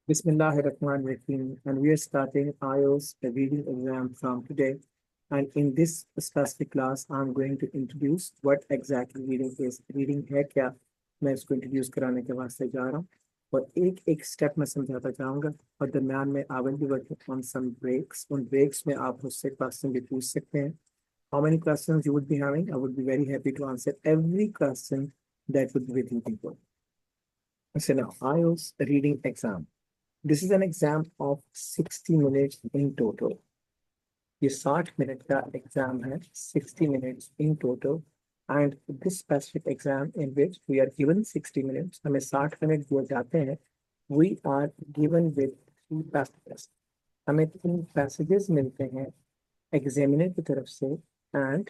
Bismillahirrahmanirrahim, and we are starting IELTS reading exam from today. And in this specific class, I'm going to introduce what exactly reading is. Reading है क्या? मैं इसको introduce कराने के वास्ते जा रहा हूँ और एक एक स्टेप में समझाता जाऊंगा और दरम्यान में I will be working on some breaks. उन ब्रेक्स में आप मुझसे क्वेश्चन भी पूछ सकते हैं. How many questions you would be having? I would be very happy to answer every question that would be within people. So now, IELTS reading exam. This is an exam of 60 minutes in total. ये 60 minute का exam है, 60 minutes in total. And this specific exam in which we are given 60 minutes, हमें 60 minute दिए जाते हैं. We are given with 3 passages. हमें 3 passages मिलते हैं एग्जामिनर की तरफ से. And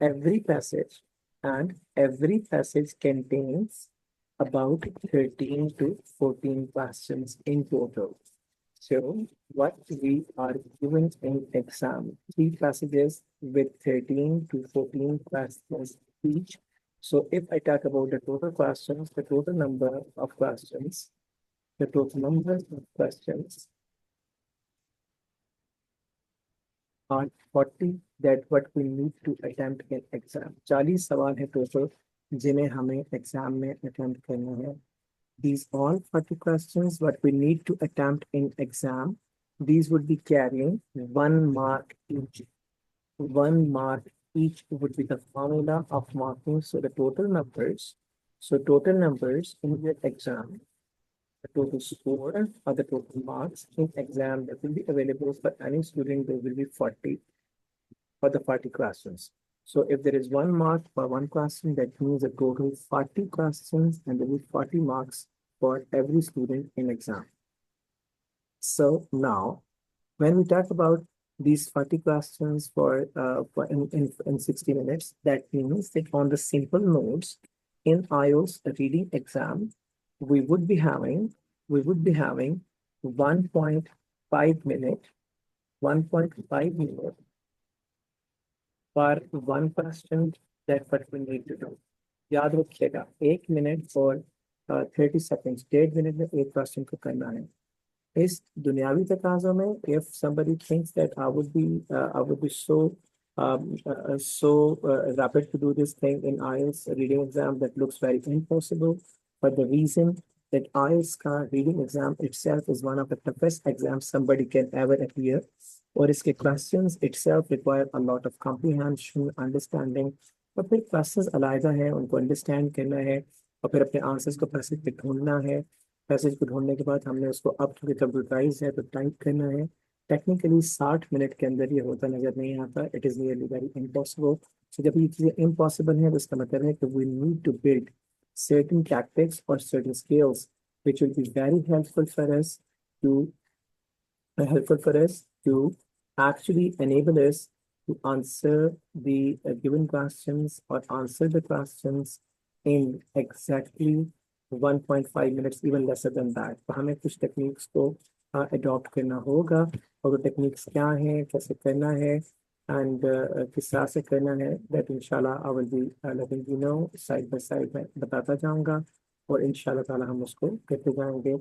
every passage every passage contains about 13 to 14 questions in total. So what we are given in exam, 3 passages with 13 to 14 questions each. So if I talk about the total questions, the total number of questions are 40 that what we need to attempt in exam. 40 सवाल है total जिन्हें हमें exam में attempt करना है. These all 40 questions what we need to attempt in exam, these would be carrying 1 mark each. 1 mark each would be the formula of marking. So the total numbers in your exam, the total score or the total marks in exam that will be available for any student, there will be 40 for the 40 questions. So if there is 1 mark for one question, that means a total 40 questions and there will be 40 marks for every student in exam. So now, when we talk about these 40 questions for in 60 minutes, that means that on the simple notes in IELTS reading exam, we would be having 1.5 minute for one question that what we need to do. याद रखिएगा 1 minute और 30 seconds, 1.5 minute में एक question को करना है. इस दुनियावी तकाज़ों में if somebody thinks that I would be so rapid to do this thing in IELTS reading exam, that looks very impossible. But the reason that IELTS का reading exam itself is one of the toughest exams somebody can ever appear. और इसके questions itself require a lot of comprehension, understanding. और फिर questions अलग है, उनको understand करना है और फिर अपने आंसर्स को पैसेज पे ढूंढना है. पैसेज को ढूंढने के बाद हमने उसको अब क्योंकि कंप्यूटराइज है तो टाइप करना है. टेक्निकली 60 मिनट के अंदर ये होता नजर नहीं आता. It is really very impossible. So जब ये चीज़ें इम्पॉसिबल है तो इसका मतलब है कि we need to build certain tactics or certain skills which will be very to helpful for us to actually enable us to answer the given questions or answer the questions in exactly 1.5 minutes, even lesser than that. तो हमें कुछ techniques को adopt करना होगा और वो techniques क्या हैं, कैसे करना है एंड किस तरह से करना है, दैट इंशाल्लाह आई will be letting you know side by side में बताता जाऊंगा और इंशाल्लाह ताला हम उसको करते जाएंगे.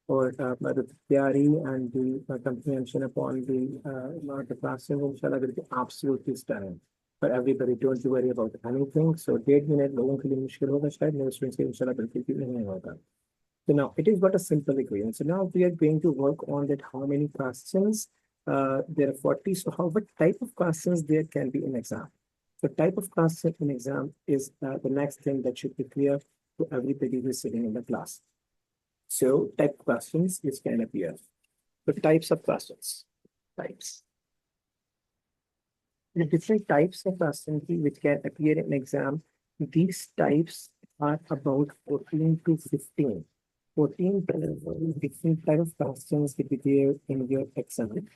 Or the theory and the comprehension upon the classroom, inshallah, will be absolutely stunning for everybody. Don't you worry about anything. So 1.5 minute लोगों के लिए मुश्किल होगा शायद, मेरे स्टूडेंट्स के इंशाल्लाह बिल्कुल भी नहीं होगा. So now it is but a simple equation. So now we are going to work on that how many questions. There are 40. So what type of questions there can be in exam? So type of question in exam is the next thing that should be clear to everybody who is sitting in the class. So type questions which can appear. The types of questions. Types. The different types of questions which can appear in exam. These types are about 14 to 15. 14 different type of questions will be there in your exam.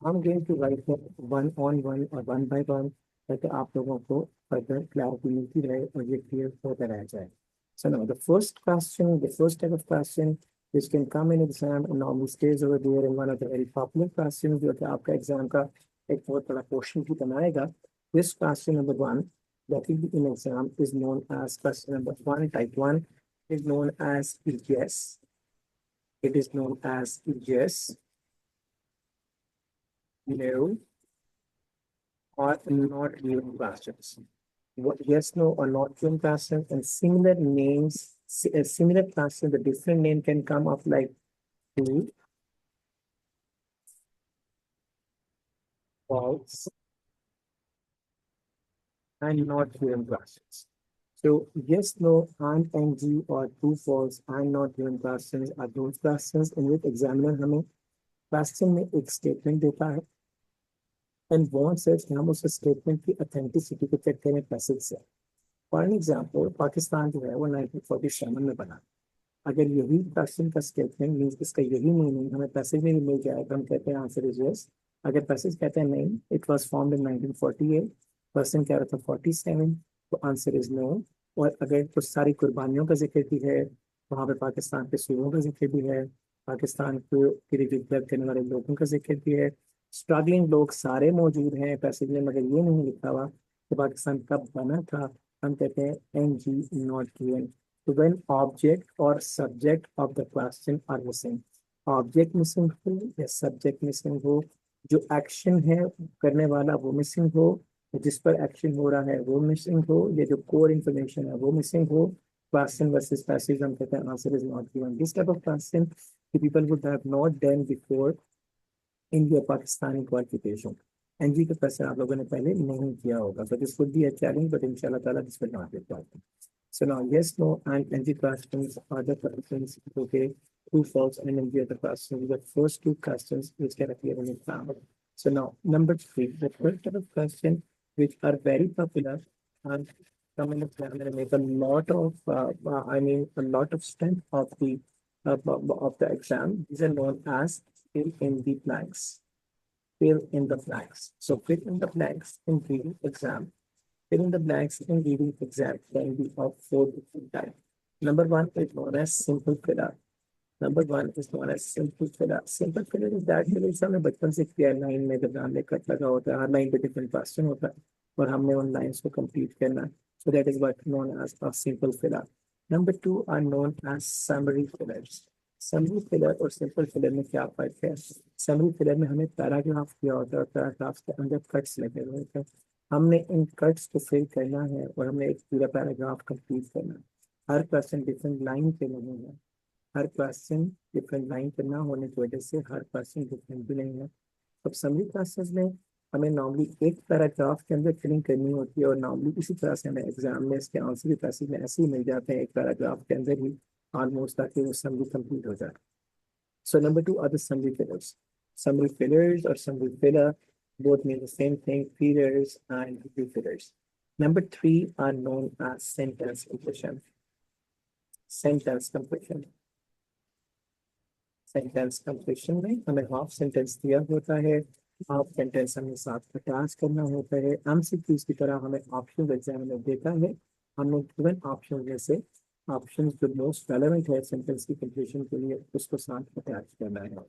I'm going to write them one on one or one by one ताकि आप लोगों को further clarity मिलती रहे और ये clear होता रह जाए. So now the first type of question which can come in exam and normally stays over there in one of the very popular questions जो कि आपका exam का एक बहुत बड़ा portion भी बनाएगा. This question number 1 that will be in exam is known as question number 1, type 1 is known as yes. It is known as yes, no, or not given questions. Yes, no, or not given questions, and similar names, similar questions, the different name can come up like true, false, and not given questions. So yes, no, and NG or true, false, and not given questions are those questions in which examiner हमें question में एक statement देता है and wants it कि हम उस statement की authenticity को चेक करें पैसेज से. फॉर एन एग्जांपल, पाकिस्तान जो है वो 1947 में बना. अगर यही क्वेश्चन का स्टेटमेंट मीन्स इसका यही मीनिंग हमें पैसेज में भी मिल जाए तो हम कहते हैं आंसर इज यस. अगर पैसेज कहते हैं नहीं, it was formed in 1948, person कह रहा था 47, तो आंसर इज नो. और अगर कुछ सारी कुर्बानियों का जिक्र भी है, वहाँ पे पाकिस्तान के सूबों का जिक्र भी है, पाकिस्तान को डिक्लेयर करने वाले लोगों का जिक्र भी है, स्ट्रगलिंग लोग सारे मौजूद हैं पैसेज में, मगर ये नहीं लिखा हुआ कि पाकिस्तान कब बना था, हम कहते हैं N G not given. So when object or subject of the question are missing, object missing हो या सब्जेक्ट मिसिंग हो, जो एक्शन है करने वाला वो मिसिंग हो, जिस पर एक्शन हो रहा है वो मिसिंग हो, या जो कोर इन्फॉर्मेशन है वो मिसिंग हो, क्वेश्चन वर्सेस पैसेज हम कहते हैं answer is not given. This type of question people would have not done before in your Pakistani qualification. NG का क्वेश्चन आप लोगों ने पहले नहीं किया होगा, so this would be a challenge, but इंशाल्लाह ताला this will not be a problem. So now yes, no, and NG questions are the questions, okay, true, false, and NG are the questions, the first two questions which can appear in exam. So now number three, the first type of question which are very popular and come in exam and make a lot of, I mean, a lot of strength of the exam. These are known as fill in the blanks. Fill in the blanks. So fill in the blanks in reading exam. Fill in the blanks in reading exam can be of four different types. Number one is known as simple filler. Number one is known as simple filler. Simple filler is that filler हमने बचपन से किया, line में जब हमने cut लगा होता है, हर लाइन पे डिफरेंट क्वेश्चन होता है और हमने उन लाइंस को कंप्लीट करना है. So that is what known as a simple filler. Number two are known as summary fillers. Summary filler और सिंपल फिलर में क्या फर्क है? समरी फिलर में हमें पैराग्राफ दिया होता है, पैराग्राफ के अंदर कट्स लगे हुए होते हैं, हमने इन कट्स को फिल करना है और हमने एक पूरा पैराग्राफ कंप्लीट करना है. हर क्वेश्चन डिफरेंट लाइन पे नहीं है, हर क्वेश्चन डिफरेंट लाइन पे ना होने की वजह से हर क्वेश्चन डिफरेंट भी नहीं है. अब समरी क्लासेस में हमें नॉर्मली एक पैराग्राफ के अंदर फिलिंग करनी होती है और नॉर्मली इसी तरह से हमें एग्जाम में इसके आंसर भी पैसेज में ऐसे ही मिल जाते हैं एक पैराग्राफ के अंदर ही ऑलमोस्ट, ताकि वो समरी कंप्लीट हो जाए. So number two are the summary fillers. Summary fillers or summary filler both mean the same thing, fillers and review fillers. Number three are known as sentence completion. Sentence completion. Sentence completion में हमें half sentence दिया होता है, half sentence हमें साथ attach करना होता है. एमसीक्यूज की तरह हमें ऑप्शन एग्जामिनर देता है, हमने गिवन ऑप्शन में से ऑप्शन जो मोस्ट रेलेवेंट है सेंटेंस की कंप्लीशन के लिए उसको साथ अटैच करना है.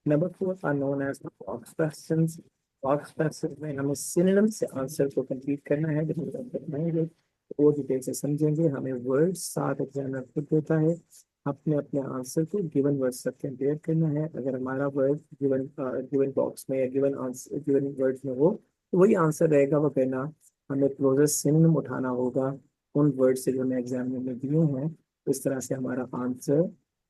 Number four are known as box questions. Box question में हमें सिनोनिम से आंसर को कंप्लीट करना है, जब वो डिटेल से समझेंगे. हमें वर्ड साथ एग्जामिनर खुद देता है, अपने अपने आंसर को गिवन वर्ड से कंपेयर करना है. अगर हमारा वर्ड गिवन गिवन बॉक्स में या गिवन आंसर गिवन वर्ड में हो तो वही आंसर रहेगा, वो कहना हमें क्लोजेस्ट सिनोनिम उठाना होगा उन वर्ड से जो हमें एग्जाम में दिए हैं. इस तरह से हमारा आंसर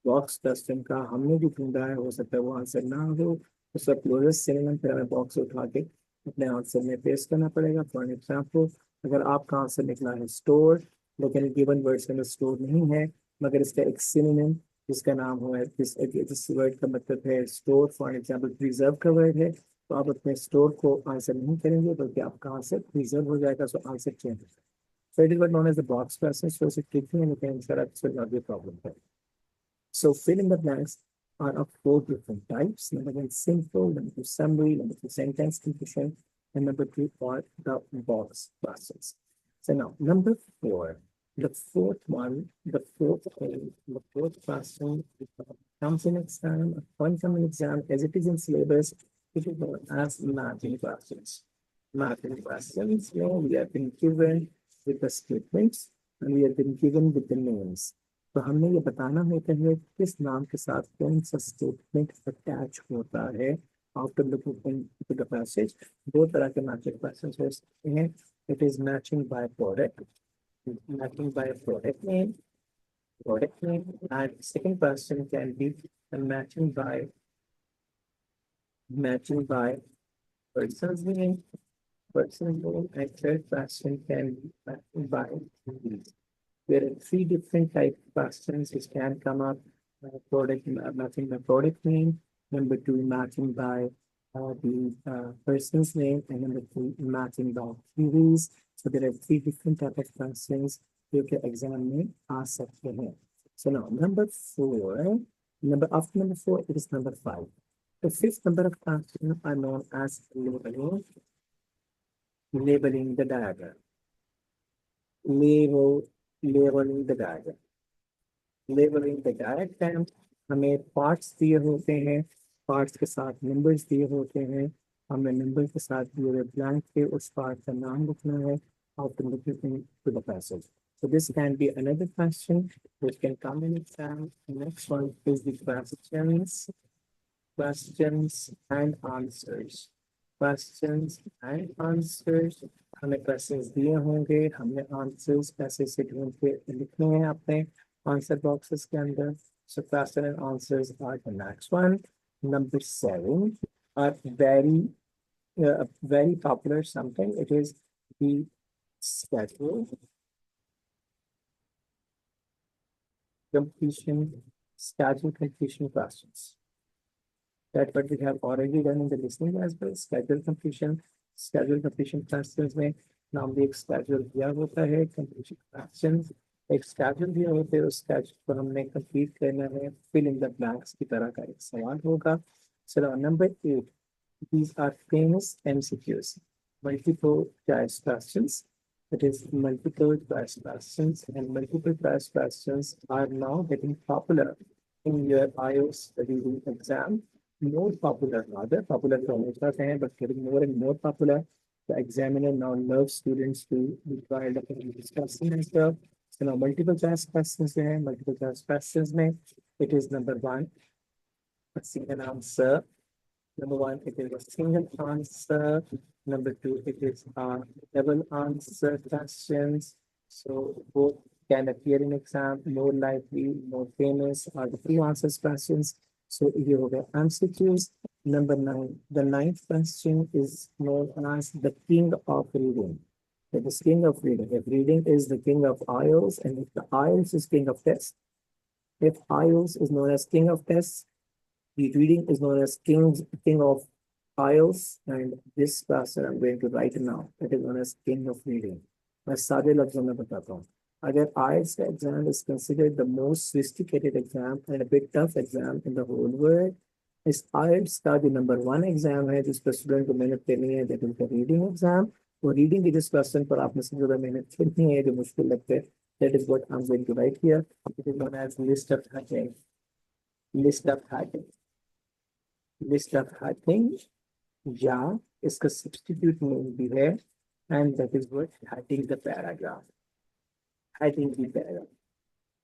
बॉक्स क्वेश्चन का हमने जो ढूंढा है हो सकता है वो आंसर ना हो, उसका क्लोजेस्ट सिनोनिम फिर हमें बॉक्स उठा के अपने आंसर में पेस्ट करना पड़ेगा. फॉर एग्जाम्पल, अगर आपका आंसर निकला है स्टोर, लेकिन गिवन वर्ड के अंदर स्टोर नहीं है, मगर इसका एक सिनोनिम जिसका नाम हो है जिस वर्ड का मतलब है स्टोर, फॉर एग्जांपल प्रिजर्व का वर्ड है, तो आप अपने स्टोर को आंसर नहीं करेंगे बल्कि आपका आंसर प्रिजर्व हो जाएगा, सो आंसर चेंज हो जाएगा. So it is what known as the box question. So it's a tricky and you can ensure that this will not be a problem for you. So fill in the blanks are of four different types. Number one, simple. Number two, summary. Number two, sentence completion. And number three are the box questions. So now, number four. The fourth one, the fourth thing, the fourth question comes in exam, a fun common exam, as it is in syllabus, it is known as mapping questions. Mapping questions, you know, we have been given with the statements and we have been given with the names. तो हमने ये बताना होता है किस नाम के साथ कौन सा स्टेटमेंट अटैच होता है after looking into the passage. दो तरह के मैचिंग पैसेज हो सकते हैं। It is matching by product, matching by product name, and second person can be matching by person's name, person's name, and third person can be matched by these. There are three different type of questions which can come up. Product matching by product name, number two matching by the person's name, and number three matching by theories. So there are three different type of questions you can examine as सकते हैं. So now number four, number after number four it is number five. The fifth number of questions are known as labeling the diagram. Labeling the diagram. Labelling the diagram, हमें parts दिए होते हैं, parts के साथ numbers दिए होते हैं, हमें नंबर के साथ दिए हुए ब्लैंक पे उस पार्ट का नाम लिखना है after looking to the passage. So this can be another question which can come in exam. Next one is the questions and answers. Questions and answers. हमें क्वेश्चंस दिए होंगे, हमने आंसर्स कैसे से ढूंढ के लिखने हैं अपने आंसर बॉक्सेस के अंदर. So question and answers are the next one. Number seven are very popular something. It is the schedule completion questions. That what we have already done in the listening as well. Schedule completion questions में नाम भी एक schedule दिया होता है. completion questions एक schedule दिया होता है, उस schedule को हमने complete करना है. fill in the blanks की तरह का एक सवाल होगा. So number 8, these are famous MCQs, multiple choice questions. It is multiple choice questions, and multiple choice questions are now getting popular in your IELTS reading exam. More popular, rather popular तो हमेशा से हैं, but getting more and more popular. The examiner now loves students to be tried up in this question and stuff. So now multiple choice questions है, multiple choice questions में it is number one, a single answer. Number one, it is a single answer. Number two, it is double answer questions. So both can appear in exam. More likely, more famous are the few answers questions. So you have the MCQs. Number 9, the ninth question is known as the king of reading. It is king of reading. If reading is the king of IELTS, and if the IELTS is king of tests, if IELTS is known as king of tests, the reading is known as king of IELTS, and this class that I'm going to write now, it is known as king of reading. मैं सारे लफ्जों में बताता हूँ. अगर IELTS का exam is considered the most sophisticated exam and a bit tough exam in the whole world, इस IELTS का जो number 1 exam है जिस पर स्टूडेंट को मेहनत करनी है, that is the reading exam. वो रीडिंग के जिस क्वेश्चन पर आपने सबसे ज्यादा मेहनत करनी है, जो मुश्किल लगते हैं, that is what I'm going to write here. It is known as list of heading. List of heading. List of heading, या इसका substitute name भी है, and that is what heading the paragraph. Heading the paragraph.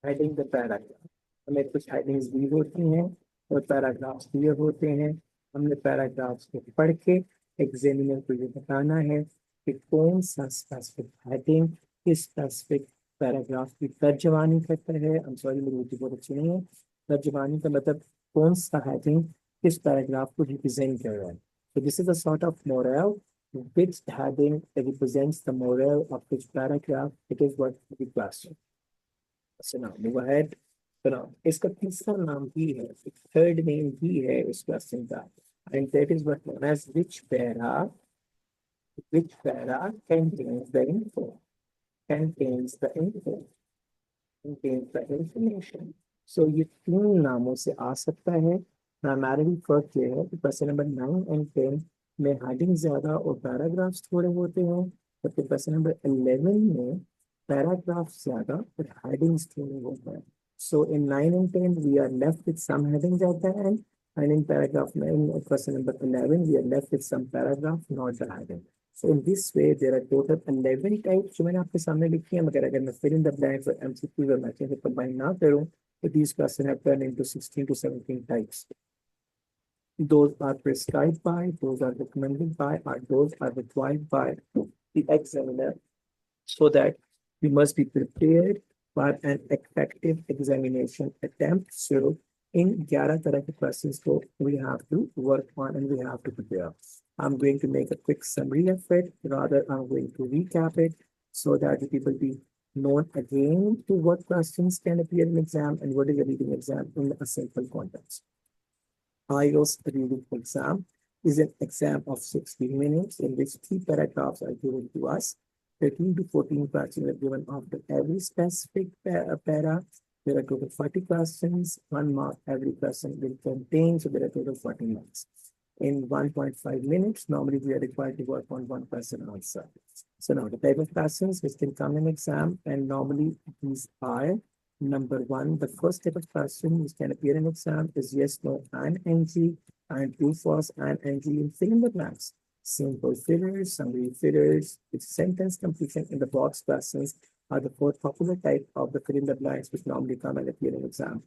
Heading the paragraph. हमें कुछ headings दी होती हैं और paragraphs दिए होते हैं. हमने paragraphs को पढ़ के examiner को ये बताना है कि कौन सा specific heading किस specific paragraph की तर्जमानी करता है. I'm sorry, मेरी उर्दू बहुत अच्छी नहीं है. तर्जमानी का मतलब कौन सा heading किस paragraph को represent कर रहा है. So this is a sort of morale. Which heading represents the morale of which paragraph? It is what the question. So now move ahead. So now इसका तीसरा नाम भी है, third name भी है इस question का, and that is what known as which para contains the info, contains the info, contains the information. So ये तीन नामों से आ सकता है. प्राइमरी फर्क ये है कि क्वेश्चन नंबर 9 और 10 में हेडिंग ज्यादा और पैराग्राफ्स थोड़े होते हैं, जबकि क्वेश्चन नंबर 11 में पैराग्राफ ज्यादा और हेडिंग्स थोड़े होते हैं. So in 9 and 10 we are left with some headings at the end, and in paragraph 9 question number 11 we are left with some paragraph, not the heading. So in this way, there are total 11 types जो मैंने आपके सामने लिखी है, मगर अगर मैं fill in the blanks और MCQ और मैचिंग को combine ना करूँ, तो these questions have turned into 16 to 17 types. Those are prescribed by, those are recommended by, or those are required by the examiner, so that you must be prepared for an effective examination attempt. So in 11 तरह के questions को we have to work on and we have to prepare. I'm going to make a quick summary of it. Rather, I'm going to recap it so that the people be known again to what questions can appear in exam and what is a reading exam in a simple context. IELTS reading exam is an exam of 60 minutes in which 3 paragraphs are given to us. 13 to 14 questions are given after every specific para. There are total 40 questions, 1 mark every question will contain, so there are total 40 marks. In 1.5 minutes, normally we are required to work on 1 question answer. So now the type of questions which can come in exam, and normally these are: number 1, the first type of question which can appear in exam is yes, no, and NG, and true, false, and NG in fill in the blanks. Simple fillers, summary fillers, with sentence completion in the box questions are the 4 popular type of the fill in the blanks which normally come and appear in exam.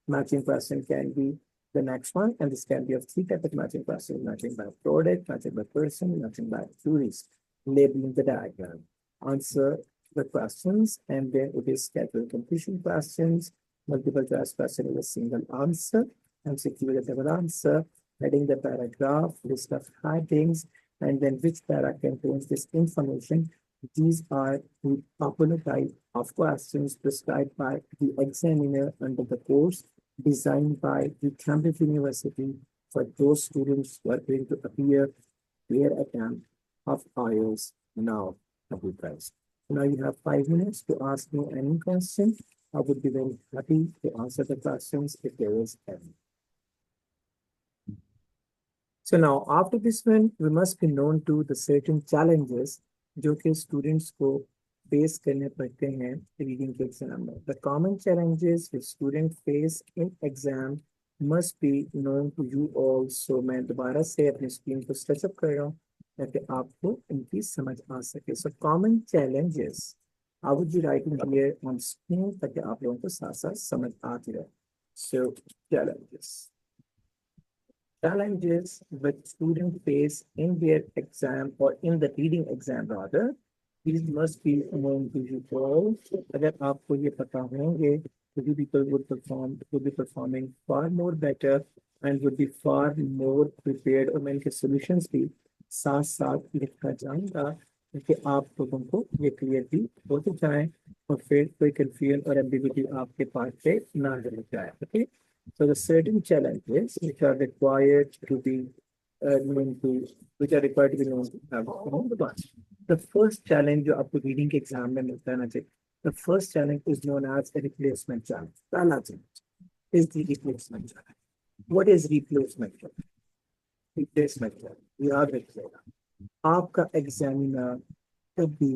Matching question can be the next one, and this can be of 3 types of matching questions: matching by product, matching by person, matching by tourist. Labeling the diagram. Answer the questions, and then it is scheduled completion questions. Multiple choice question is a single answer, MCQ is a double answer. Heading the paragraph, list of headings, and then which para contains this information. These are the popular type of questions prescribed by the examiner under the course designed by the Cambridge University for those students who are going to appear their attempt of IELTS now. Guys. Now you have 5 minutes to ask me any question. I would be very happy to answer the questions if there is any. So now after this one, we must be known to the certain challenges जो कि students को face करने पड़ते हैं reading के exam में. The common challenges which students face in exam must be known to you all. So मैं दोबारा से अपनी screen को stretch up कर रहा हूँ ताकि आपको इनकी समझ आ सके. So common challenges I would be writing here on screen ताकि आप लोगों को साथ साथ समझ आती रहे. So challenges which students face in their exam or in the reading exam rather, these must be known to you all. अगर आपको ये पता होंगे, you people would be performing far more better and would be far more prepared. और मैं इनके solutions भी साथ साथ लिखा जाऊंगा ताकि आप लोगों को ये क्लियर भी होते जाए और फिर कोई कंफ्यूजन और एम्बिग्यूटी आपके पास से ना रह जाए. Okay. So the certain challenges which are required to be known to, which are required to be known to have known the past. The first challenge जो आपको reading के exam में मिलता है ना जी, the first challenge is known as a replacement challenge. पहला challenge is the replacement challenge. What is replacement challenge? Replacement challenge. याद रखिएगा, आपका examiner कभी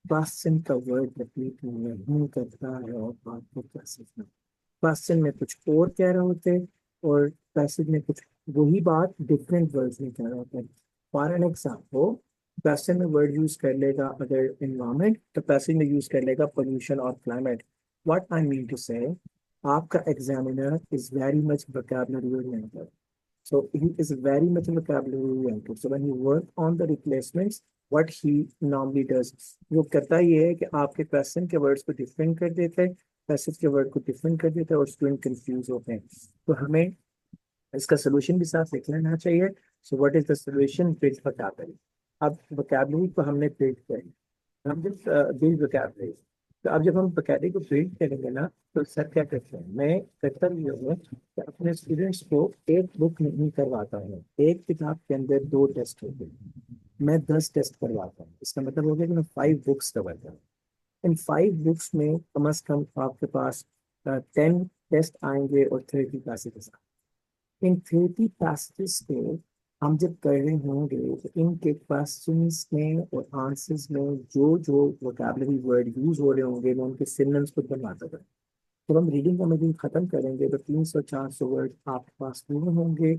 क्वेश्चन का वर्ड रिपीट नहीं करता है और आपको क्या सीखना. क्वेश्चन में कुछ और कह रहे होते और पैसेज में कुछ वही बात डिफरेंट वर्ड्स में कह रहे होते हैं. फॉर एन एग्जाम्पल, क्वेश्चन में वर्ड यूज कर लेगा अगर इन्वायरमेंट, तो पैसेज में यूज कर लेगा पोल्यूशन और climate. What I mean to say, आपका examiner is very much vocabulary oriented. So he is very much vocabulary oriented. So when you work on the replacements, what he normally does, वो करता ये है कि आपके question के words को different कर देते हैं, पैसेज के वर्ड को डिफरेंट कर देते हैं और स्टूडेंट कंफ्यूज होते हैं. तो हमें इसका सोल्यूशन भी साथ लिख लेना चाहिए. So what is the solution? Build vocabulary. अब वोकैबुलरी को हमने बिल्ड करें, हम जब बिल्ड वोकैबुलरी, तो अब जब हम वोकैबुलरी को बिल्ड करेंगे ना, तो सर क्या करते हैं, मैं करता भी हूँ कि अपने स्टूडेंट्स को एक बुक नहीं करवाता हूँ. एक किताब के अंदर 2 टेस्ट होते हैं, मैं 10 टेस्ट करवाता हूँ. इसका मतलब हो गया कि मैं 5 बुक्स कवर करूँ. इन 5 बुक्स में कम अज कम आपके पास 10 टेस्ट आएंगे और 30 पैसेजेस. इन 30 पैसेजेस को हम जब कर रहे होंगे तो इनके क्वेश्चंस में और आंसर्स में जो जो वोकैबुलरी वर्ड यूज हो रहे होंगे मैं उनके सिनोनिम्स को बनवाता करूँ. जब हम रीडिंग का मॉड्यूल खत्म करेंगे तो 300-400 वर्ड आपके पास पूरे होंगे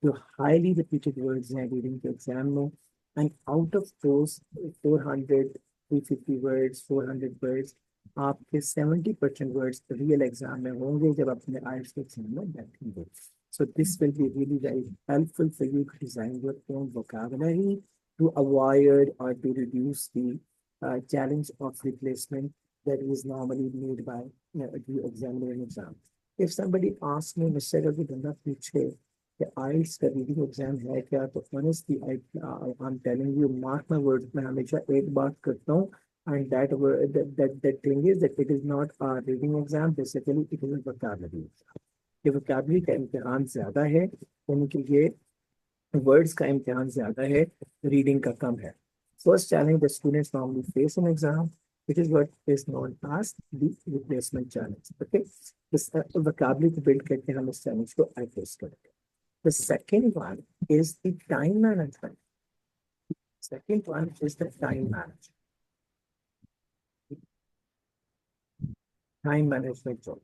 जो हाईली रिपीटेड वर्ड्स हैं रीडिंग के एग्जाम में. and out of those 400, 350 words, 400 words, आपके 70% words real exam में होंगे जब अपने IELTS के एग्जाम में बैठेंगे. So this will be really very helpful for you to design your own vocabulary to avoid or to reduce the challenge of replacement that is normally made by the examiner in exam. If somebody asks me, Mr. Ravi Ganga, पूछे कि IELTS का reading exam है क्या, तो honestly I'm telling you, mark my words, मैं हमेशा एक बात करता हूँ, and that thing is that it is not a reading exam, basically it is a vocabulary exam. ये vocabulary का इम्तिहान ज्यादा है, यानी कि ये वर्ड्स का इम्तिहान ज्यादा है, रीडिंग का कम है. First challenge the students normally face in exam, which is what is known as the replacement challenge. Okay, this vocabulary को build करके हम इस challenge को address करेंगे. The second one is the time management. Second one is the time management. Time management challenge.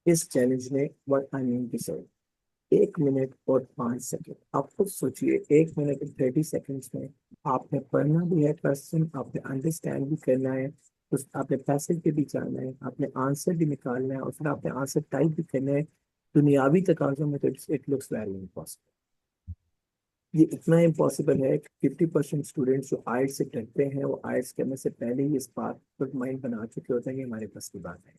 इस challenge में what I mean to say, 1 minute और 5 second. आप खुद सोचिए, 1 मिनट और 30 सेकंड्स में आपने पढ़ना भी है क्वेश्चन, आपने अंडरस्टैंड भी करना है, उस आपने पैसेज भी जाना है, आपने आंसर भी निकालना है, और फिर आपने आंसर टाइप भी करना है. दुनियावी तकाजों में तो इट लुक्स वेरी इम्पॉसिबल. ये इतना इम्पॉसिबल है कि 50% स्टूडेंट्स जो आइल्स से डरते हैं, वो आइल्स करने से पहले ही इस बात पर माइंड बना चुके होते हैं कि हमारे पास की बात है.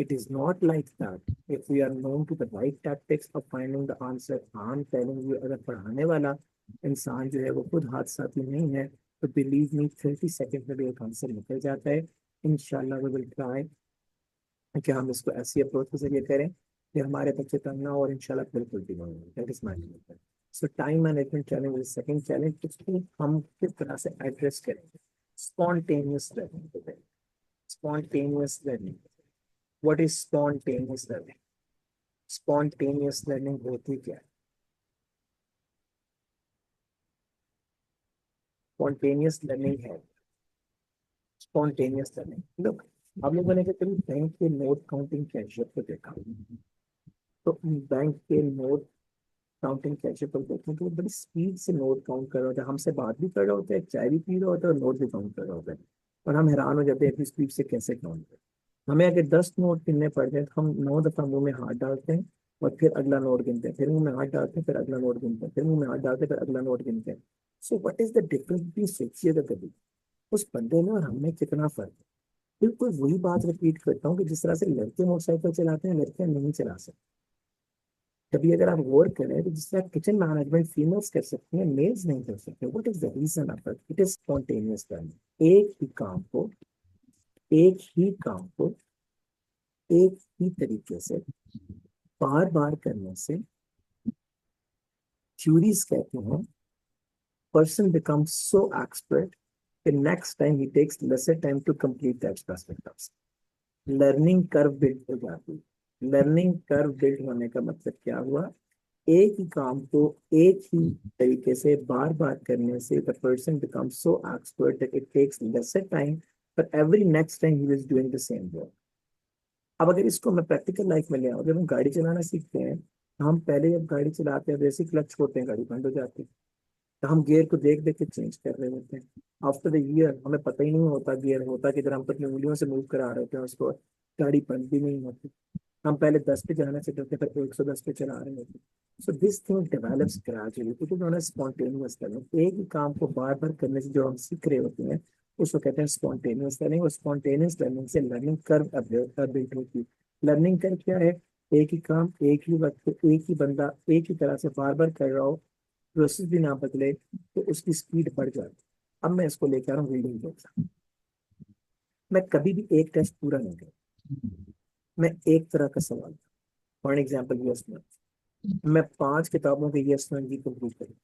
It is not like that. If we are known to the right tactics of finding the answer, I'm telling you, अगर पढ़ाने वाला इंसान जो है वो खुद हाथ साथी नहीं है, तो believe me, 30 सेकेंड में भी एक आंसर निकल जाता है. इंशाल्लाह we will try कि हम इसको ऐसी अप्रोच के जरिए करें कि हमारे बच्चे तंग ना हो, और इंशाल्लाह बिल्कुल भी नहीं होंगे. That is my commitment. So time management challenge is second challenge, इसको हम किस तरह से एड्रेस करेंगे. Spontaneous learning. Spontaneous learning. What is spontaneous learning? Spontaneous learning होती क्या है? स्पॉन्टेनियस लर्निंग है. स्पॉन्टेनियस लर्निंग, लुक, आप लोगों ने कभी बैंक के नोट काउंटिंग कैशियर को देखा? तो बैंक के नोट काउंटिंग कैशियर पर देखें तो वो बड़ी स्पीड से नोट काउंट कर रहा होता है, हमसे बात भी कर रहा होता है, चाय भी पी रहा होता है, और नोट भी काउंट कर रहा होता है. और हम हैरान हो जाते हैं इतनी स्पीड से कैसे काउंट करें. हमें अगर 10 नोट गिनने पड़ जाए तो हम 9 दफा मुंह में हाथ डालते हैं, और फिर अगला नोट गिनते हैं, फिर मुंह में हाथ डालते हैं, फिर अगला नोट गिनते हैं, फिर मुंह में हाथ डालते हैं, फिर अगला नोट गिनते हैं. So what is the difference between, सोचिएगा कभी, उस बंदे में और हमें कितना फर्क है. बिल्कुल वही बात रिपीट करता हूँ कि जिस तरह से लड़के मोटरसाइकिल चलाते हैं, लड़कियां नहीं चला सकते. कभी अगर आप गौर करें तो जिस तरह किचन मैनेजमेंट फीमेल्स कर सकती हैं, मेल्स नहीं कर सकते. What is the reason of it? It is spontaneous learning. एक ही काम को एक ही तरीके से बार बार करने से, थ्योरीज कहते हैं, पर्सन बिकम्स सो एक्सपर्ट कि next time he takes lesser time to complete that specific task. Learning curve build हो जाती है. लर्निंग कर्व बिल्ड होने का मतलब क्या हुआ? एक ही काम को एक ही तरीके से बार बार करने से the person becomes so expert that it takes lesser time for every next time he is doing the same work. अब अगर इसको मैं प्रैक्टिकल लाइफ में ले आऊँ, जब हम गाड़ी चलाना सीखते हैं, तो हम पहले जब गाड़ी चलाते हैं वैसे क्लच छोड़ते हैं, गाड़ी बंद हो जाती है, तो हम गियर को देख देख के चेंज कर रहे होते हैं. आफ्टर द ईयर हमें पता ही नहीं होता गियर होता किधर, हम तो अपनी उंगलियों से मूव करा रहे होते हैं उसको, गाड़ी बंद भी नहीं होती. हम पहले 10 पे जाना से करते, फिर 110 पे चला रहे होते. So this thing develops gradually. It is not spontaneous learning. एक ही काम को बार बार करने से जो हम सीख रहे होते हैं उसको कहते हैं स्पॉन्टेनियस लर्निंग. और स्पॉन्टेनियस लर्निंग से लर्निंग कर्व बिल्ड होती है. लर्निंग कर्व क्या है? एक ही काम एक ही वक्त पे एक ही बंदा एक ही तरह से बार बार कर रहा हो, प्रोसेस भी ना बदले, तो उसकी स्पीड बढ़ जाती है. अब मैं इसको लेकर आ रहा हूँ रीडिंग के एग्जाम. मैं कभी भी एक टेस्ट पूरा नहीं करता. मैं एक तरह का सवाल, फॉर एग्जाम्पल यस नो, मैं 5 किताबों के यस नो की कंप्लीट करूँ,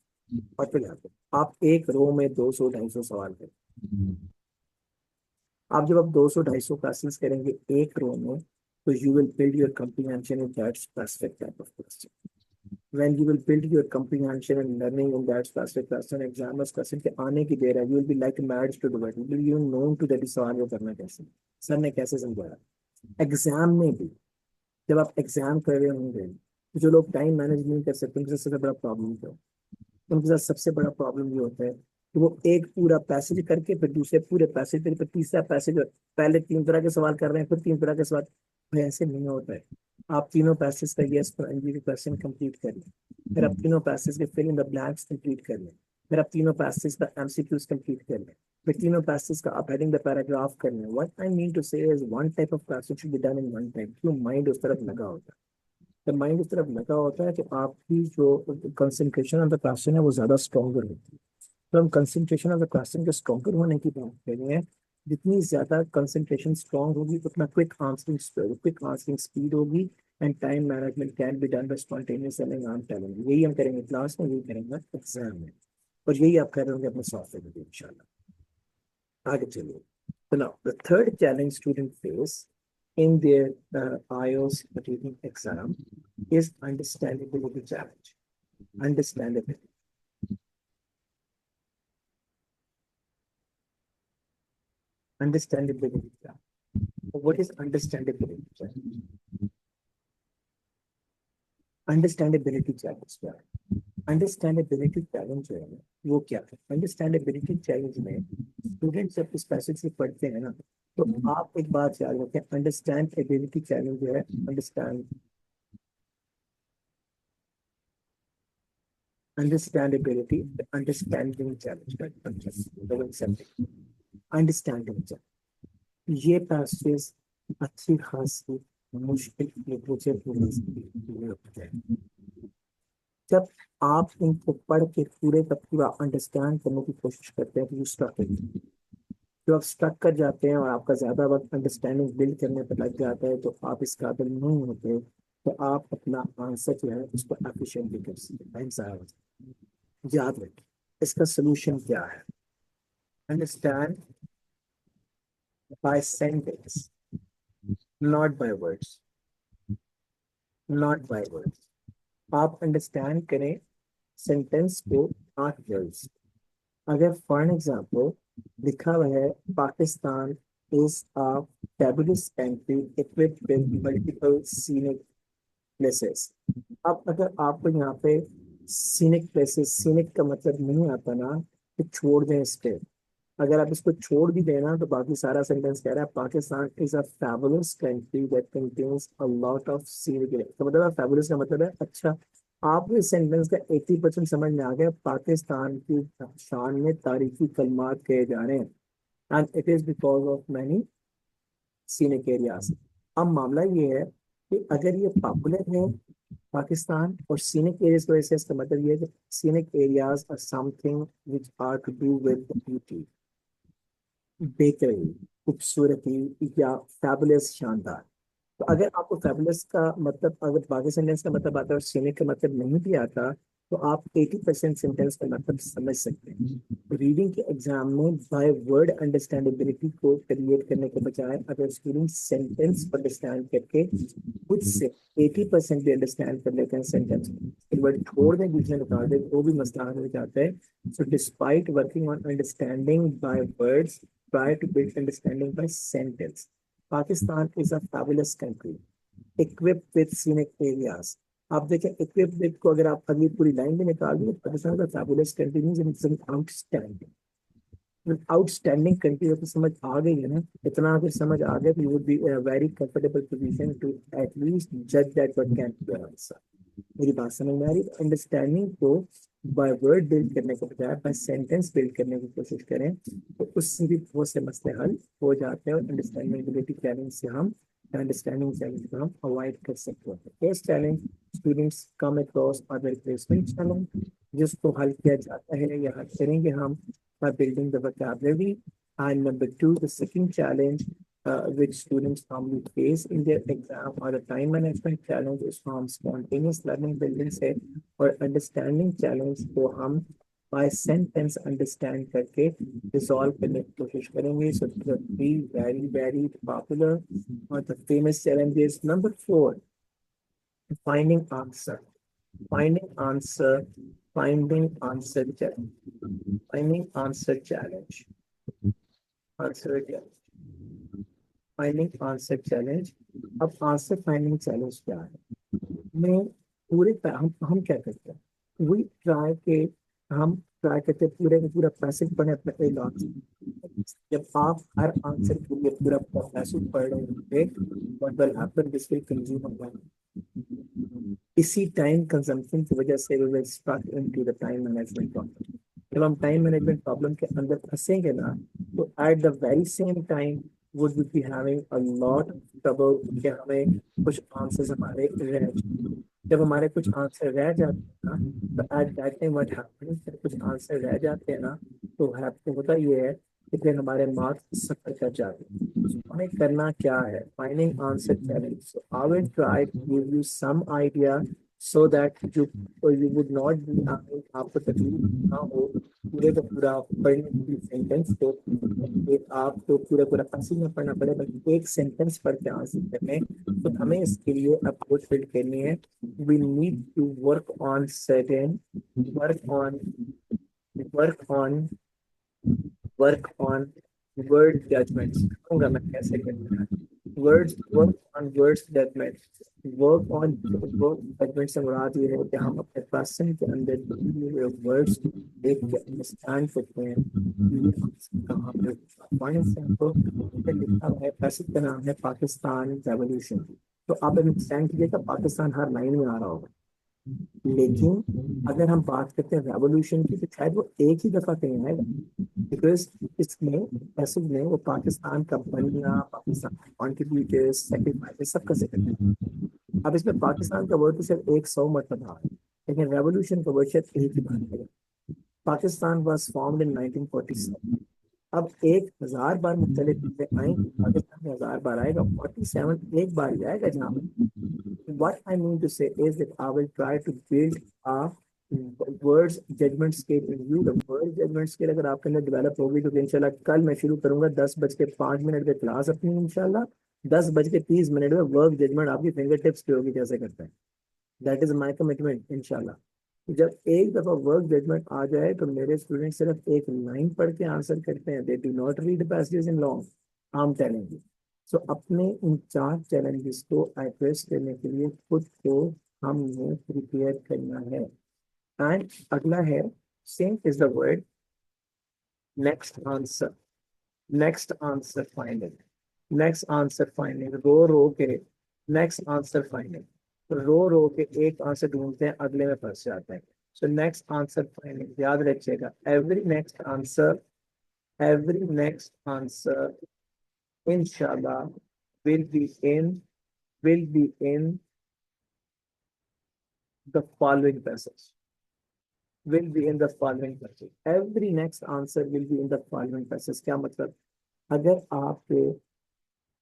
और फिर आते आप एक रो में 200-250 सवाल करें. आप जब आप 200-250 क्वेश्चंस करेंगे एक रो में, तो you will build your comprehension in that specific type of question. When you will build your comprehension and learning in that specific question, examiners question के आने की देर है, you will be like mad to do it. You will be known to that सवाल वो करना कैसे, sir ने कैसे समझाया. एग्जाम में भी जब आप एग्जाम कर रहे होंगे, जो लोग टाइम मैनेज नहीं कर सकते उनके साथ सबसे बड़ा प्रॉब्लम क्या है? उनके साथ सबसे बड़ा प्रॉब्लम ये होता है कि वो एक पूरा पैसेज करके फिर दूसरे पूरे पैसेज फिर तीसरा पैसेज, पहले तीन तरह के सवाल कर रहे हैं फिर तीन तरह के सवाल। भाई ऐसे नहीं होता है। आप तीनों पैसेज का यस और एनजी के क्वेश्चन कंप्लीट कर लें, फिर आप तीनों पैसेज के fill in the blanks complete कर लें, फिर आप तीनों पैसेज का एमसीक्यूज कंप्लीट कर लें, फिर तीनों पैसेज का आप हेडिंग द पैराग्राफ कर लें। व्हाट आई मीन टू से is one type of passage should be done in one time, क्यों माइंड उस तरफ लगा होता है। जब माइंड उस तरफ लगा होता है तो आपकी जो कंसंट्रेशन ऑन द क्वेश्चन है वो ज्यादा स्ट्रॉन्गर होती है। तो हम कंसंट्रेशन ऑफ द क्वेश्चन के स्ट्रॉन्गर होने की बात कर रहे हैं। जितनी ज्यादा कंसंट्रेशन स्ट्रॉन्ग होगी उतना क्विक आंसरिंग स्पीड होगी, and time management can be done by spontaneous learning. I am telling you, यही हम करेंगे क्लास में, यही करेंगे एग्जाम में, और यही आप कर रहे होंगे अपने सॉफ्टवेयर में भी इंशाल्लाह। आगे चलिए। So now the third challenge students face in their IELTS reading exam is understandability challenge. Understandability. Understandability challenge. What is understandability challenge? Understandability challenge क्या है? अंडरस्टैंडेबिलिटी चैलेंज जो है ना, वो क्या है? अंडरस्टैंडेबिलिटी चैलेंज में स्टूडेंट जब इस पैसेज से पढ़ते हैं ना, तो आप एक बात याद रखें, अंडरस्टैंड एबिलिटी चैलेंज जो है, understandability, understanding challenge, understanding challenge, ये पैसेज अच्छी खासी मुश्किल लिटरेचर की होते हैं। जब आप इनको पढ़ के पूरे का पूरा अंडरस्टैंड करने की कोशिश करते हैं तो यू स्टक। जो आप स्टक कर जाते हैं और आपका ज्यादा वक्त अंडरस्टैंडिंग बिल्ड करने पर लग जाता है तो आप इस काबिल नहीं होते, तो आप अपना आंसर जो है उसको एफिशिएंटली कर सकते हैं, ज़ाया हो जाता है। याद रखें, इसका सोल्यूशन क्या है? Understand by sentence, not by words, not by words. आप अंडरस्टैंड करें सेंटेंस को, नॉट वर्ड्स। अगर फॉर एग्जाम्पल लिखा हुआ है Pakistan is a fabulous country equipped with multiple scenic places। अब अगर आपको यहाँ पे सीनिक प्लेसेस, सीनिक का मतलब नहीं आता ना, तो छोड़ दें इसके। अगर आप इसको छोड़ भी देना तो बाकी सारा सेंटेंस कह रहा है Pakistan is a fabulous country that contains a lot of scenic places। तो मतलब fabulous का मतलब है अच्छा। आपको इस सेंटेंस का 80% समझ में आ गया, पाकिस्तान की शान में तारीखी कलमात कहे जा रहे हैं, and it is because of many scenic areas. अब मामला ये है कि अगर ये पॉपुलर है पाकिस्तान और सीनिक एरियाज की वजह से, इसका मतलब ये है कि scenic areas are something which are to do with beauty, बेहतरीन, खूबसूरती, या फैबुलस, शानदार। तो अगर आपको फैबुलस का मतलब, अगर बाकी सेंटेंस का मतलब आता है और सीनिक का मतलब नहीं भी आता, तो आप 80% सेंटेंस का मतलब समझ सकते हैं। रीडिंग के एग्जाम में बाय वर्ड अंडरस्टैंडेबिलिटी को क्रिएट करने के बजाय अगर स्टूडेंट सेंटेंस अंडरस्टैंड करके खुद से 80% भी अंडरस्टैंड कर लेते हैं सेंटेंस, फिर वर्ड छोड़ दें, बीच में निकाल दें, वो भी मसला हल हो जाता है। So despite working on understanding by words, try to build understanding by sentence. Pakistan is a fabulous country equipped with scenic areas. आप देखें equipped with को अगर आप अगली पूरी लाइन में निकाल दें, पाकिस्तान का fabulous country means it's an outstanding, outstanding country. तो समझ आ गई है ना? इतना अगर समझ आ गया तो you would be in a very comfortable position to at least जज that what can be your answer. मेरी बात समझ में आ रही? अंडरस्टैंडिंग को बाय वर्ड बिल्ड करने के बजाय बाय सेंटेंस बिल्ड करने की कोशिश करें, तो उससे भी बहुत से मसले हल हो जाते हैं, और अंडरस्टैंडिंग चैलेंज से हम अंडरस्टैंडिंग चैलेंज को हम अवॉइड कर सकते हैं। First challenge students come across other replacement challenge, जिसको हल किया जाता है या हल करेंगे हम by building the vocabulary. And number two, the second challenge which students normally face in their exam or the time management challenge is from spontaneous learning building से, और understanding challenge को हम by sentence understand करके resolve करने की कोशिश करेंगे। So the three very very popular or the famous challenges. Number four, finding answer, finding answer, finding answer challenge, finding answer challenge, answer challenge, finding answer challenge। अब answer finding challenge क्या है? मैं हम क्या करते हैं, वी ट्राई के हम ट्राई करते हैं पूरे का पूरा पैसिव पढ़े अपने एक आंसर। जब आप हर आंसर के लिए पूरा पैसिव पढ़ रहे होंगे, what will happen, this will consume. इसी टाइम कंजम्पशन की वजह से we will stuck into the time management problem. जब हम टाइम मैनेजमेंट प्रॉब्लम के अंदर फंसेंगे ना, तो at the very same time would be having a lot of trouble कि हमें कुछ आंसर्स हमारे रह जाते। जब हमारे कुछ आंसर रह जाते हैं ना, तो at that time what happens, जब कुछ आंसर रह जाते हैं ना, तो होता ये है कि फिर हमारे मार्क्स सफर कर जाते हैं। So, हमें करना क्या है, finding answer challenge. So I will try to give you some idea so that you would not be, आपको तकलीफ ना हो पूरे का पूरा पढ़ने की सेंटेंस को। एक आपको पूरा पूरा पसीना पढ़ना पड़े, बल्कि एक सेंटेंस पढ़ के आंसर करने। तो हमें इसके लिए अप्रोच बिल्ड करनी है। We need to work on work on work on word judgements. कहूंगा मैं कैसे करना है। Words judgements, work on word judgement से मुराद ये है कि हम अपने क्वेश्चन के अंदर दिए हुए वर्ड्स को देख के अंडरस्टैंड करते हैं कि ये कहाँ पे। फॉर एग्जाम्पल, लिखा हुआ है, पैसेज का नाम है पाकिस्तान रेवोल्यूशन। तो आप अंडरस्टैंड कीजिएगा, पाकिस्तान हर लाइन में आ रहा होगा, लेकिन अगर हम बात करते हैं रेवोल्यूशन की, तो शायद वो एक ही दफा कहीं आएगा। बिकॉज इसमें पैसिव में वो पाकिस्तान का बनना, पाकिस्तान कॉन्ट्रीब्यूटर्स, सेक्रीफाइस सब का जिक्र है। अब इसमें पाकिस्तान का वर्ड तो सिर्फ 100 मरतबा है, लेकिन रेवोल्यूशन का वर्ड सिर्फ एक ही बार है। Pakistan was formed in 1947। अब 1000 बार मुख्तलिफ चीजें आई, पाकिस्तान में 1000 बार आएगा, 47 एक बार ही आएगा जहाँ पे। What I mean to say is that I will try to build a words judgment scale in you. The word judgment scale अगर आपके अंदर डेवलप होगी, तो इंशाल्लाह कल मैं शुरू करूंगा 10:05 पे क्लास अपनी, इंशाल्लाह 10:30 में वर्क जजमेंट आपकी फिंगर टिप्स पे होगी कैसे करते हैं। दैट इज माई कमिटमेंट इंशाल्लाह। जब एक दफा वर्क जजमेंट आ जाए, तो मेरे स्टूडेंट सिर्फ एक लाइन पढ़ के आंसर करते हैं, they do not read passages in long, I am telling you. So अपने इन 4 चैलेंजेस को एड्रेस करने के लिए खुद को हमने प्रिपेयर करना है। एंड अगला है, same is the word next answer. Next answer finding, next answer finding, रो रो के नेक्स्ट आंसर फाइंडिंग, रो रो के एक आंसर ढूंढते हैं, अगले में फंस जाते हैं। सो नेक्स्ट आंसर फाइंडिंग याद रखिएगा, every next answer inshallah will be in will be in the following passage, will be in the following passage, every next answer will be in the following passage। क्या मतलब, अगर आप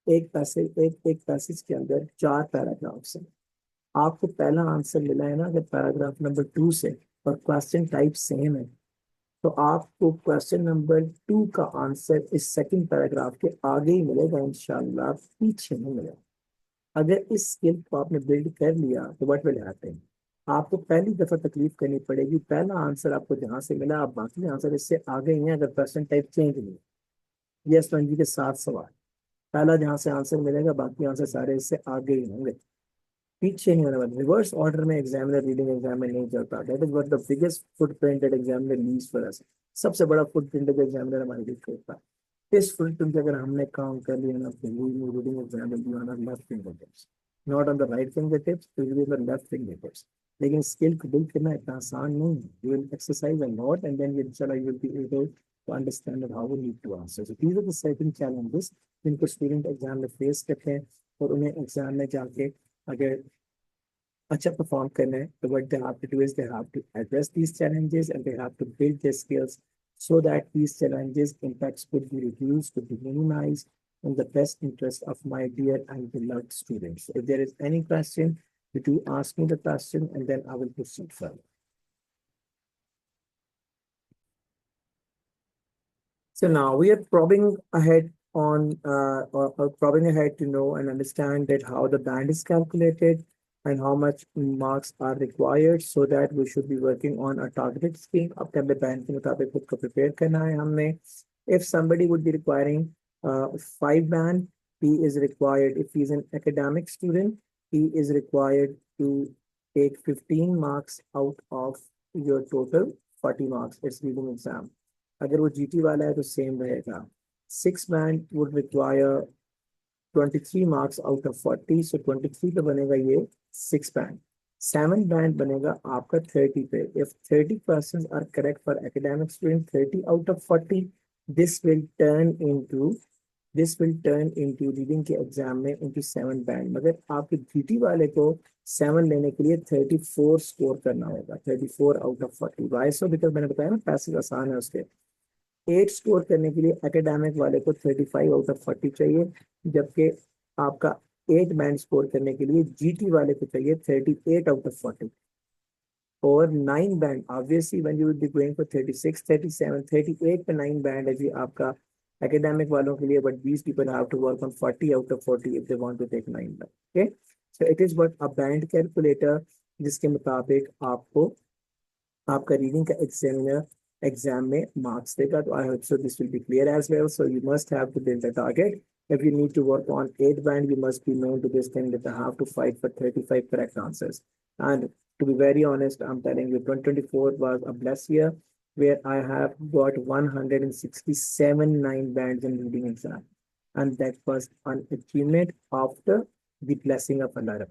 एक passage के अंदर 4 paragraphs हैं, आपको पहला आंसर मिला है ना अगर पैराग्राफ नंबर 2 से, और क्वेश्चन टाइप सेम है, तो आपको क्वेश्चन नंबर 2 का आंसर इस सेकंड पैराग्राफ के आगे ही मिलेगा इंशाल्लाह, पीछे नहीं मिलेगा। अगर इस स्किल को आपने बिल्ड कर लिया, तो व्हाट विल हैपन, आपको पहली दफा तकलीफ करनी पड़ेगी, पहला आंसर आपको जहां से मिला, आप बाकी आंसर इससे आगे ही हैं अगर क्वेश्चन टाइप चेंज नहीं। यस जी के 7 सवाल, पहला जहां से आंसर मिलेगा, बाकी आंसर सारे इससे आगे ही होंगे, पीछे नहीं होने वाले। रिवर्स ऑर्डर में एग्जामिनर रीडिंग एग्जाम में नहीं चलता। That is what the biggest footprint that examiner leaves for us. सबसे बड़ा फुटप्रिंट जो एग्जामिनर हमारे लिए छोड़ता है, इस फुटप्रिंट पे अगर हमने काम कर लिया ना, तो reading exam will be on our left fingertips, not on the right fingertips, it will be on the left fingertips. लेकिन स्किल को बिल्ड करना इतना आसान नहीं है। You will exercise a lot and then इंशाल्लाह you will be able to understand how we need to answer. So these are the second challenges जिनको student exam में फेस करते हैं, और उन्हें एग्जाम में जाके अगर अच्छा perform करना है, तो what they have to do is they have to address these challenges and they have to build their skills so that these challenges impacts could be reduced, could be minimized in the best interest of my dear and beloved students. If there is any question, you do ask me the question and then I will proceed further. So now we are probing ahead or probing ahead to know and understand that how the band is calculated and how much marks are required, so that we should be working on a targeted scheme. अब अपने band के मुताबिक खुद को prepare करना है हमने। If somebody would be requiring 5 band, he is required, if he is an academic student, he is required to take 15 marks out of your total 40 marks. It's reading exam. अगर वो GT वाला है तो same रहेगा. 6 band would require 23 marks out of 40, so 23 पे बनेगा ये 6 band. 7 band बनेगा आपका 30 पे. If 30 persons are correct for academic student, 30 out of 40, this will turn into reading के एग्जाम में into 7 बैंड. मगर आपके जीटी वाले को 7 लेने के लिए 34 स्कोर करना होगा. 34 out of 40. Why so? Because मैंने बताया ना पैसेज आसान है उसके. 8 स्कोर करने के लिए एकेडमिक वाले को 35 आउट ऑफ 40 चाहिए, जबकि आपका 8 बैंड स्कोर करने के लिए जीटी वाले को चाहिए 38 आउट ऑफ 40. और 9 band obviously when you will be going for 36, 37, 38 पे 9 बैंड है जी आपका academic वालों के लिए, but these people have to work on 40 out of 40 if they want to take 9 band. Okay, so it is what a band calculator जिसके मुताबिक आपको आपका रीडिंग का एग्जाम में मार्क्स देगा. तो I hope so this will be clear as well. So you must have to build a target. If you need to work on 8 band, you must be known to this thing that I have to fight for 35 correct answers. And to be very honest, I'm telling you, 2024 was a blessed year where I have got 167 9 bands in reading exam. And that was an achievement after the blessing of Allah.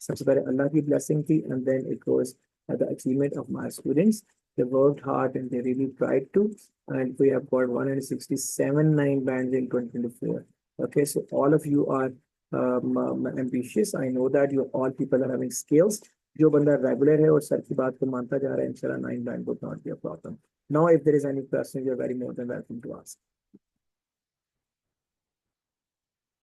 सबसे पहले अल्लाह की blessing थी, and then it was the achievement of my students. They worked hard and they really tried to, and we have got 167 9 bands in 2024. Okay, so all of you are ambitious. I know that you all people are having skills. जो बंदा regular है और sir की बात को मानता जा रहा है, इंशाल्लाह 9 band would not be a problem. Now, if there is any question, you are very more than welcome to ask.